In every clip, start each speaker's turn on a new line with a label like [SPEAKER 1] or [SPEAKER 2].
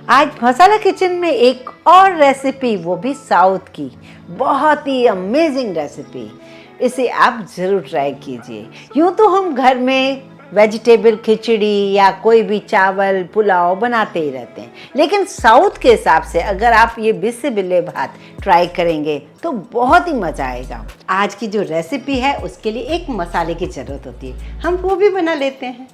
[SPEAKER 1] आज मसाला किचन में एक और रेसिपी, वो भी साउथ की, बहुत ही अमेजिंग रेसिपी। इसे आप ज़रूर ट्राई कीजिए। यूँ तो हम घर में वेजिटेबल खिचड़ी या कोई भी चावल पुलाव बनाते ही रहते हैं, लेकिन साउथ के हिसाब से अगर आप ये बिस्मिल्लाह भात ट्राई करेंगे तो बहुत ही मज़ा आएगा। आज की जो रेसिपी है उसके लिए एक मसाले की ज़रूरत होती है, हम वो भी बना लेते हैं।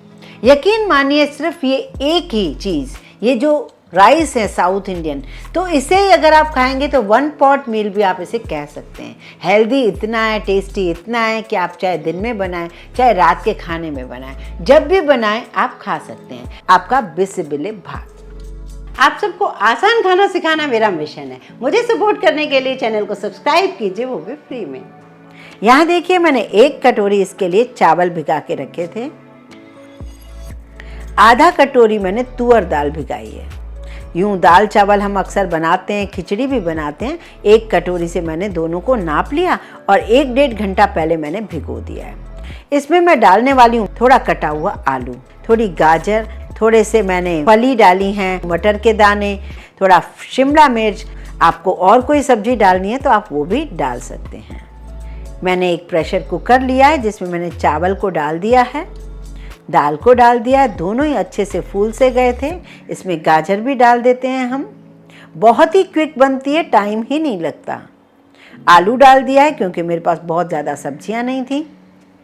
[SPEAKER 1] यकीन मानिए, सिर्फ ये एक ही चीज़, ये जो राइस है साउथ इंडियन, तो इसे ही अगर आप खाएंगे तो 1 पॉट मील भी आप इसे कह सकते हैं। हेल्दी इतना है, टेस्टी इतना है कि आप चाहे दिन में बनाएं चाहे रात के खाने में बनाएं, जब भी बनाएं आप खा सकते हैं। आपका बिस्मिल्लाह भात। आप सबको आसान खाना सिखाना मेरा मिशन है। मुझे सपोर्ट करने के लिए चैनल को सब्सक्राइब कीजिए, वो भी फ्री में। यहाँ देखिए, मैंने 1 कटोरी इसके लिए चावल भिगा के रखे थे। आधा कटोरी मैंने तुअर दाल भिगाई है। यूँ दाल चावल हम अक्सर बनाते हैं, खिचड़ी भी बनाते हैं। 1 कटोरी से मैंने दोनों को नाप लिया और 1-1.5 घंटा पहले मैंने भिगो दिया है। इसमें मैं डालने वाली हूँ थोड़ा कटा हुआ आलू, थोड़ी गाजर, थोड़े से मैंने फली डाली हैं, मटर के दाने, थोड़ा शिमला मिर्च। आपको और कोई सब्जी डालनी है तो आप वो भी डाल सकते हैं। मैंने एक प्रेशर कुकर लिया है जिसमें मैंने चावल को डाल दिया है, दाल को डाल दिया है। दोनों ही अच्छे से फूल से गए थे। इसमें गाजर भी डाल देते हैं हम। बहुत ही क्विक बनती है, टाइम ही नहीं लगता। आलू डाल दिया है क्योंकि मेरे पास बहुत ज़्यादा सब्जियां नहीं थी।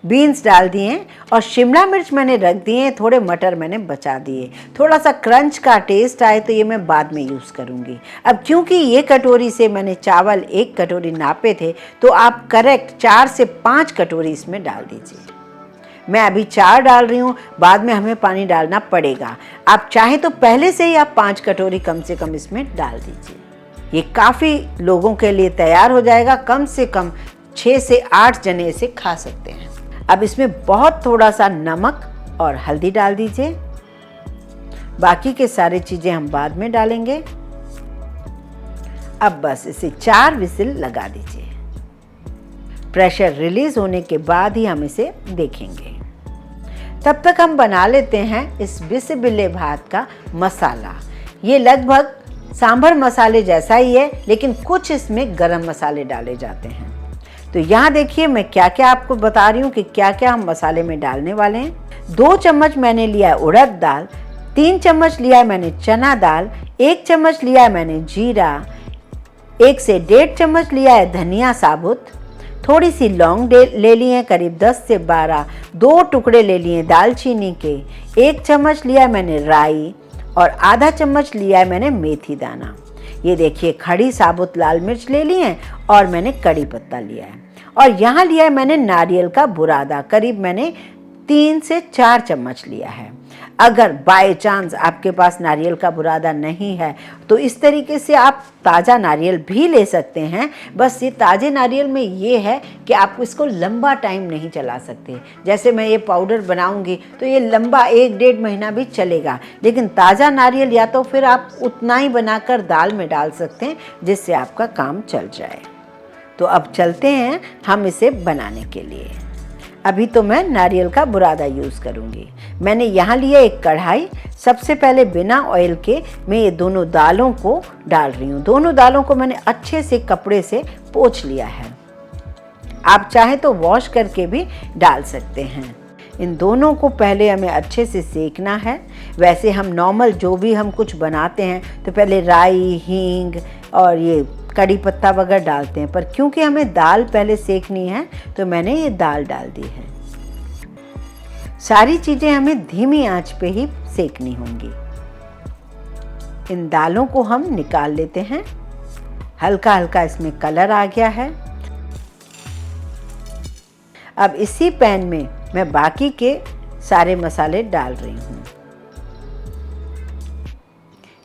[SPEAKER 1] बीन्स डाल दिए हैं और शिमला मिर्च मैंने रख दिए हैं, थोड़े मटर मैंने बचा दिए। थोड़ा सा क्रंच का टेस्ट आए तो ये मैं बाद में यूज़ करूँगी। अब क्योंकि ये कटोरी से मैंने चावल 1 कटोरी नापे थे, तो आप करेक्ट 4 से 5 कटोरी इसमें डाल दीजिए। मैं अभी 4 डाल रही हूँ, बाद में हमें पानी डालना पड़ेगा। आप चाहें तो पहले से ही आप 5 कटोरी कम से कम इसमें डाल दीजिए। ये काफ़ी लोगों के लिए तैयार हो जाएगा। कम से कम 6 से 8 जने इसे खा सकते हैं। अब इसमें बहुत थोड़ा सा नमक और हल्दी डाल दीजिए। बाकी के सारे चीज़ें हम बाद में डालेंगे। अब बस इसे 4 विसिल लगा दीजिए। प्रेशर रिलीज होने के बाद ही हम इसे देखेंगे। तब तक हम बना लेते हैं इस बिस्मिल्लाह भात का मसाला। ये लगभग सांभर मसाले जैसा ही है, लेकिन कुछ इसमें गरम मसाले डाले जाते हैं। तो यहाँ देखिए मैं क्या क्या आपको बता रही हूँ कि क्या क्या हम मसाले में डालने वाले हैं। 2 चम्मच मैंने लिया है उड़द दाल, 3 चम्मच लिया है मैंने चना दाल, 1 चम्मच लिया है मैंने जीरा, 1 से 1.5 चम्मच लिया है धनिया साबुत, थोड़ी सी लौंग ले लिए हैं करीब 10 से 12, 2 टुकड़े ले लिए दालचीनी के, 1 चम्मच लिया मैंने राई और आधा चम्मच लिया है मैंने मेथी दाना। ये देखिए खड़ी साबुत लाल मिर्च ले ली है और मैंने कड़ी पत्ता लिया है। और यहाँ लिया है मैंने नारियल का बुरादा, करीब मैंने 3 से 4 चम्मच लिया है। अगर बाय चांस आपके पास नारियल का बुरादा नहीं है तो इस तरीके से आप ताज़ा नारियल भी ले सकते हैं। बस ये ताज़े नारियल में ये है कि आप इसको लंबा टाइम नहीं चला सकते। जैसे मैं ये पाउडर बनाऊंगी तो ये लंबा 1-1.5 महीना भी चलेगा, लेकिन ताज़ा नारियल या तो फिर आप उतना ही बनाकर दाल में डाल सकते हैं जिससे आपका काम चल जाए। तो अब चलते हैं हम इसे बनाने के लिए। अभी तो मैं नारियल का बुरादा यूज़ करूँगी। मैंने यहाँ लिया एक कढ़ाई। सबसे पहले बिना ऑयल के मैं ये दोनों दालों को डाल रही हूँ। दोनों दालों को मैंने अच्छे से कपड़े से पोंछ लिया है। आप चाहें तो वॉश करके भी डाल सकते हैं। इन दोनों को पहले हमें अच्छे से सेकना है। वैसे हम नॉर्मल जो भी हम कुछ बनाते हैं तो पहले राई, हींग और ये कड़ी पत्ता वगैरह डालते हैं, पर क्योंकि हमें दाल पहले सेकनी है तो मैंने ये दाल डाल दी है। सारी चीज़ें हमें धीमी आंच पे ही सेकनी होंगी। इन दालों को हम निकाल लेते हैं। हल्का हल्का इसमें कलर आ गया है। अब इसी पैन में मैं बाकी के सारे मसाले डाल रही हूँ।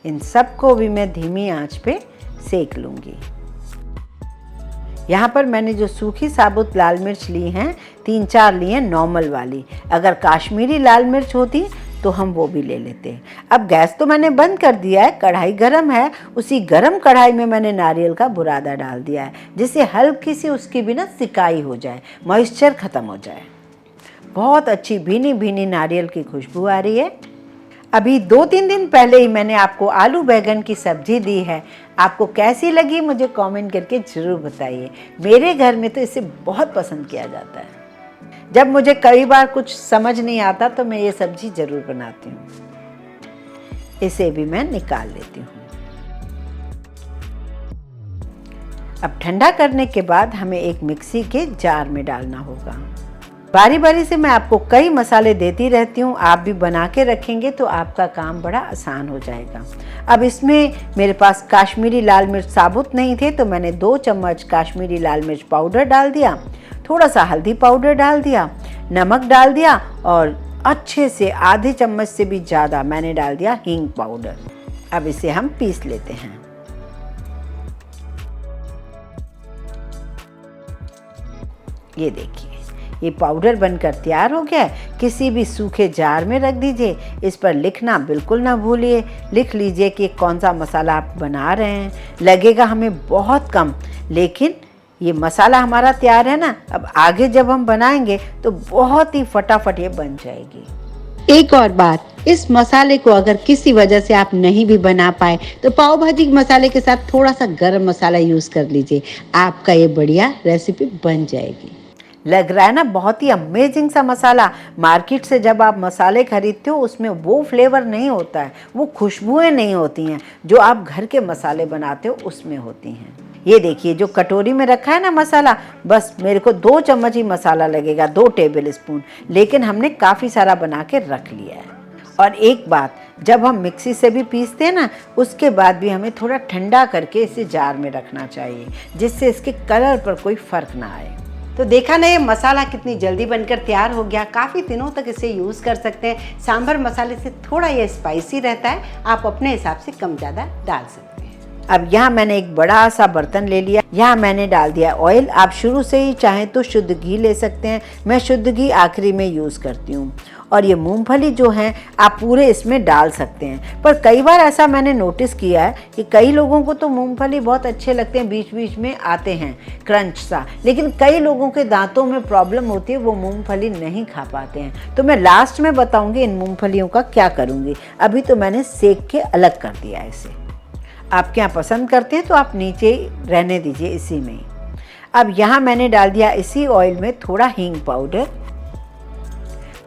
[SPEAKER 1] इन सबको भी मैं धीमी आंच पे सेक लूँगी। यहाँ पर मैंने जो सूखी साबुत लाल मिर्च ली हैं 3-4 ली हैं नॉर्मल वाली। अगर काश्मीरी लाल मिर्च होती तो हम वो भी ले लेते। अब गैस तो मैंने बंद कर दिया है, कढ़ाई गरम है। उसी गरम कढ़ाई में मैंने नारियल का बुरादा डाल दिया है, जिससे हल्की सी उसकी भी ना सिकाई हो जाए, मॉइस्चर ख़त्म हो जाए। बहुत अच्छी भीनी भीनी नारियल की खुशबू आ रही है। अभी 2-3 दिन पहले ही मैंने आपको आलू बैंगन की सब्जी दी है। आपको कैसी लगी मुझे कमेंट करके ज़रूर बताइए। मेरे घर में तो इसे बहुत पसंद किया जाता है। जब मुझे कई बार कुछ समझ नहीं आता तो मैं ये सब्जी ज़रूर बनाती हूँ। इसे भी मैं निकाल लेती हूँ। अब ठंडा करने के बाद हमें एक मिक्सी के जार में डालना होगा। बारी बारी से मैं आपको कई मसाले देती रहती हूँ, आप भी बना के रखेंगे तो आपका काम बड़ा आसान हो जाएगा। अब इसमें मेरे पास काश्मीरी लाल मिर्च साबुत नहीं थे तो मैंने 2 चम्मच काश्मीरी लाल मिर्च पाउडर डाल दिया, थोड़ा सा हल्दी पाउडर डाल दिया, नमक डाल दिया और अच्छे से आधे चम्मच से भी ज़्यादा मैंने डाल दिया हींग पाउडर। अब इसे हम पीस लेते हैं। ये देखिए, ये पाउडर बनकर तैयार हो गया है। किसी भी सूखे जार में रख दीजिए। इस पर लिखना बिल्कुल ना भूलिए, लिख लीजिए कि कौन सा मसाला आप बना रहे हैं। लगेगा हमें बहुत कम, लेकिन ये मसाला हमारा तैयार है ना, अब आगे जब हम बनाएंगे तो बहुत ही फटाफट ये बन जाएगी।
[SPEAKER 2] एक और बात, इस मसाले को अगर किसी वजह से आप नहीं भी बना पाए तो पाव भाजी मसाले के साथ थोड़ा सा गरम मसाला यूज कर लीजिए, आपका ये बढ़िया रेसिपी बन जाएगी।
[SPEAKER 1] लग रहा है ना बहुत ही अमेजिंग सा मसाला। मार्केट से जब आप मसाले खरीदते हो उसमें वो फ्लेवर नहीं होता है, वो खुशबुएं नहीं होती हैं जो आप घर के मसाले बनाते हो उसमें होती हैं। ये देखिए, जो कटोरी में रखा है ना मसाला, बस मेरे को 2 चम्मच ही मसाला लगेगा, 2 टेबल स्पून, लेकिन हमने काफ़ी सारा बना के रख लिया है। और एक बात, जब हम मिक्सी से भी पीसते हैं ना, उसके बाद भी हमें थोड़ा ठंडा करके इसे जार में रखना चाहिए, जिससे इसके कलर पर कोई फ़र्क ना आए। तो देखा ना, ये मसाला कितनी जल्दी बनकर तैयार हो गया। काफ़ी दिनों तक इसे यूज़ कर सकते हैं। सांभर मसाले से थोड़ा ये स्पाइसी रहता है, आप अपने हिसाब से कम ज़्यादा डाल सकते हैं। अब यहाँ मैंने एक बड़ा सा बर्तन ले लिया, यहाँ मैंने डाल दिया ऑयल। आप शुरू से ही चाहें तो शुद्ध घी ले सकते हैं, मैं शुद्ध घी आखिरी में यूज़ करती हूँ। और ये मूंगफली जो हैं आप पूरे इसमें डाल सकते हैं, पर कई बार ऐसा मैंने नोटिस किया है कि कई लोगों को तो मूंगफली बहुत अच्छे लगते हैं, बीच बीच में आते हैं क्रंच सा, लेकिन कई लोगों के दांतों में प्रॉब्लम होती है, वो मूंगफली नहीं खा पाते हैं। तो मैं लास्ट में बताऊंगी इन मूंगफलियों का क्या करूंगी। अभी तो मैंने सेक के अलग कर दिया है इसे। आप क्या पसंद करते हैं तो आप नीचे रहने दीजिए इसी में। अब यहाँ मैंने डाल दिया इसी ऑयल में थोड़ा हींग पाउडर,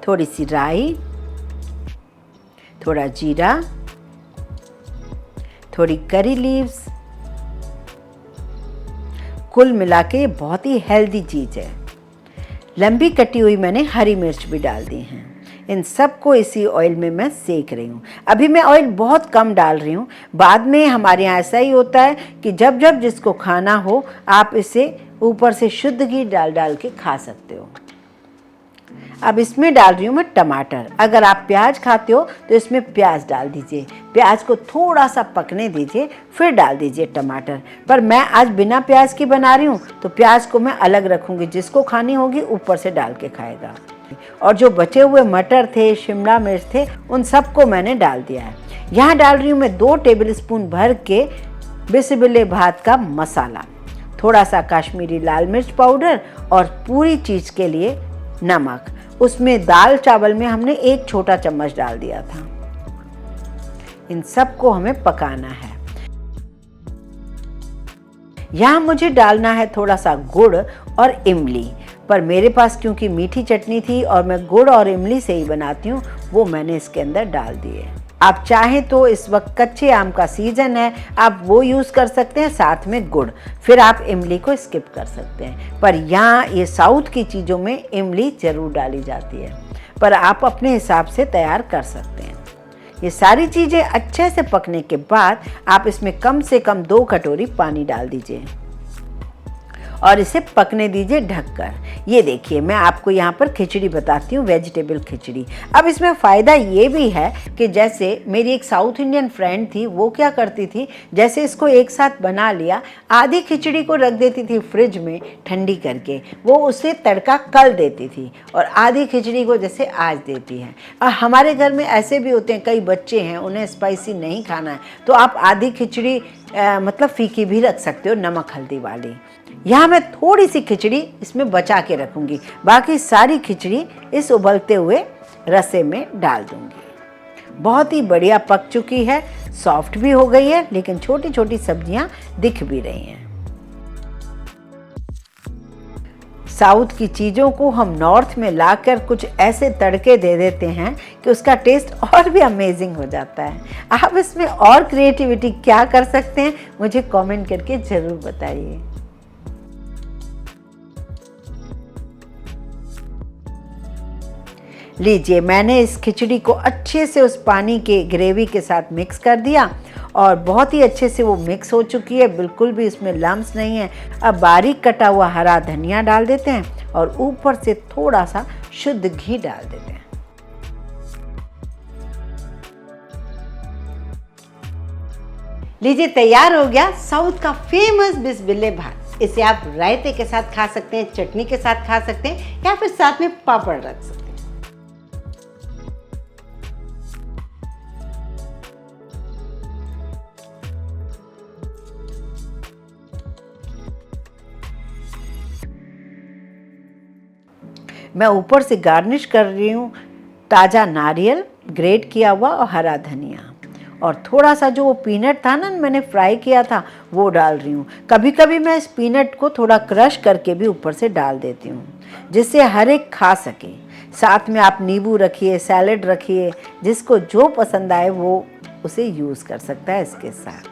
[SPEAKER 1] थोड़ी सी राई, थोड़ा जीरा, थोड़ी करी लीव्स। कुल मिला के बहुत ही हेल्दी चीज़ है। लंबी कटी हुई मैंने हरी मिर्च भी डाल दी हैं। इन सबको इसी ऑयल में मैं सेक रही हूँ। अभी मैं ऑयल बहुत कम डाल रही हूँ। बाद में हमारे यहाँ ऐसा ही होता है कि जब जब जिसको खाना हो आप इसे ऊपर से शुद्ध घी डाल डाल के खा सकते हो। अब इसमें डाल रही हूँ मैं टमाटर। अगर आप प्याज खाते हो तो इसमें प्याज डाल दीजिए, प्याज को थोड़ा सा पकने दीजिए, फिर डाल दीजिए टमाटर। पर मैं आज बिना प्याज की बना रही हूँ तो प्याज को मैं अलग रखूँगी, जिसको खानी होगी ऊपर से डाल के खाएगा। और जो बचे हुए मटर थे, शिमला मिर्च थे, उन सबको मैंने डाल दिया है। यहाँ डाल रही हूँ मैं 2 टेबल स्पून भर के बिस्मिल्लाह भात का मसाला, थोड़ा सा काश्मीरी लाल मिर्च पाउडर और पूरी चीज़ के लिए नमक। उसमें दाल चावल में हमने 1 छोटा चम्मच डाल दिया था। इन सबको हमें पकाना है। यहाँ मुझे डालना है थोड़ा सा गुड़ और इमली, पर मेरे पास क्योंकि मीठी चटनी थी और मैं गुड़ और इमली से ही बनाती हूँ, वो मैंने इसके अंदर डाल दिए। आप चाहें तो इस वक्त कच्चे आम का सीजन है, आप वो यूज़ कर सकते हैं, साथ में गुड़, फिर आप इमली को स्किप कर सकते हैं। पर यहाँ ये साउथ की चीज़ों में इमली ज़रूर डाली जाती है, पर आप अपने हिसाब से तैयार कर सकते हैं। ये सारी चीज़ें अच्छे से पकने के बाद आप इसमें कम से कम 2 कटोरी पानी डाल दीजिए और इसे पकने दीजिए ढककर। ये देखिए, मैं आपको यहाँ पर खिचड़ी बताती हूँ, वेजिटेबल खिचड़ी। अब इसमें फ़ायदा ये भी है कि जैसे मेरी एक साउथ इंडियन फ्रेंड थी, वो क्या करती थी, जैसे इसको एक साथ बना लिया, आधी खिचड़ी को रख देती थी फ्रिज में ठंडी करके, वो उसे तड़का कल देती थी और आधी खिचड़ी को जैसे आज देती है। और हमारे घर में ऐसे भी होते हैं, कई बच्चे हैं उन्हें स्पाइसी नहीं खाना है, तो आप आधी खिचड़ी मतलब फीकी भी रख सकते हो, नमक हल्दी वाली। यहाँ मैं थोड़ी सी खिचड़ी इसमें बचा के रखूँगी, बाकी सारी खिचड़ी इस उबलते हुए रसे में डाल दूँगी। बहुत ही बढ़िया पक चुकी है, सॉफ्ट भी हो गई है, लेकिन छोटी छोटी सब्जियां दिख भी रही हैं। साउथ की चीज़ों को हम नॉर्थ में लाकर कुछ ऐसे तड़के दे देते हैं कि उसका टेस्ट और भी अमेजिंग हो जाता है। आप इसमें और क्रिएटिविटी क्या कर सकते हैं, मुझे कमेंट करके ज़रूर बताइए। लीजिए, मैंने इस खिचड़ी को अच्छे से उस पानी के ग्रेवी के साथ मिक्स कर दिया और बहुत ही अच्छे से वो मिक्स हो चुकी है, बिल्कुल भी इसमें लम्स नहीं है। अब बारीक कटा हुआ हरा धनिया डाल देते हैं और ऊपर से थोड़ा सा शुद्ध घी डाल देते हैं। लीजिए, तैयार हो गया साउथ का फेमस बिस्बिल्ले भात। इसे आप रायते के साथ खा सकते हैं, चटनी के साथ खा सकते हैं या फिर साथ में पापड़ रख सकते हैं। मैं ऊपर से गार्निश कर रही हूँ ताज़ा नारियल ग्रेट किया हुआ और हरा धनिया, और थोड़ा सा जो वो पीनट था ना मैंने फ्राई किया था वो डाल रही हूँ। कभी कभी मैं इस पीनट को थोड़ा क्रश करके भी ऊपर से डाल देती हूँ जिससे हर एक खा सके। साथ में आप नींबू रखिए, सैलेड रखिए, जिसको जो पसंद आए वो उसे यूज़ कर सकता है इसके साथ।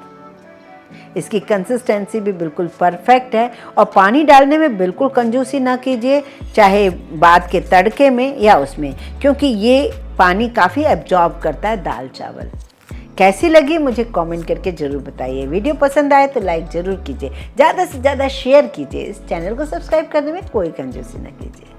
[SPEAKER 1] इसकी कंसिस्टेंसी भी बिल्कुल परफेक्ट है और पानी डालने में बिल्कुल कंजूसी ना कीजिए, चाहे बाद के तड़के में या उसमें, क्योंकि ये पानी काफ़ी एब्जॉर्ब करता है दाल चावल। कैसी लगी मुझे कमेंट करके ज़रूर बताइए। वीडियो पसंद आए तो लाइक ज़रूर कीजिए, ज़्यादा से ज़्यादा शेयर कीजिए। इस चैनल को सब्सक्राइब करने में कोई कंजूसी ना कीजिए।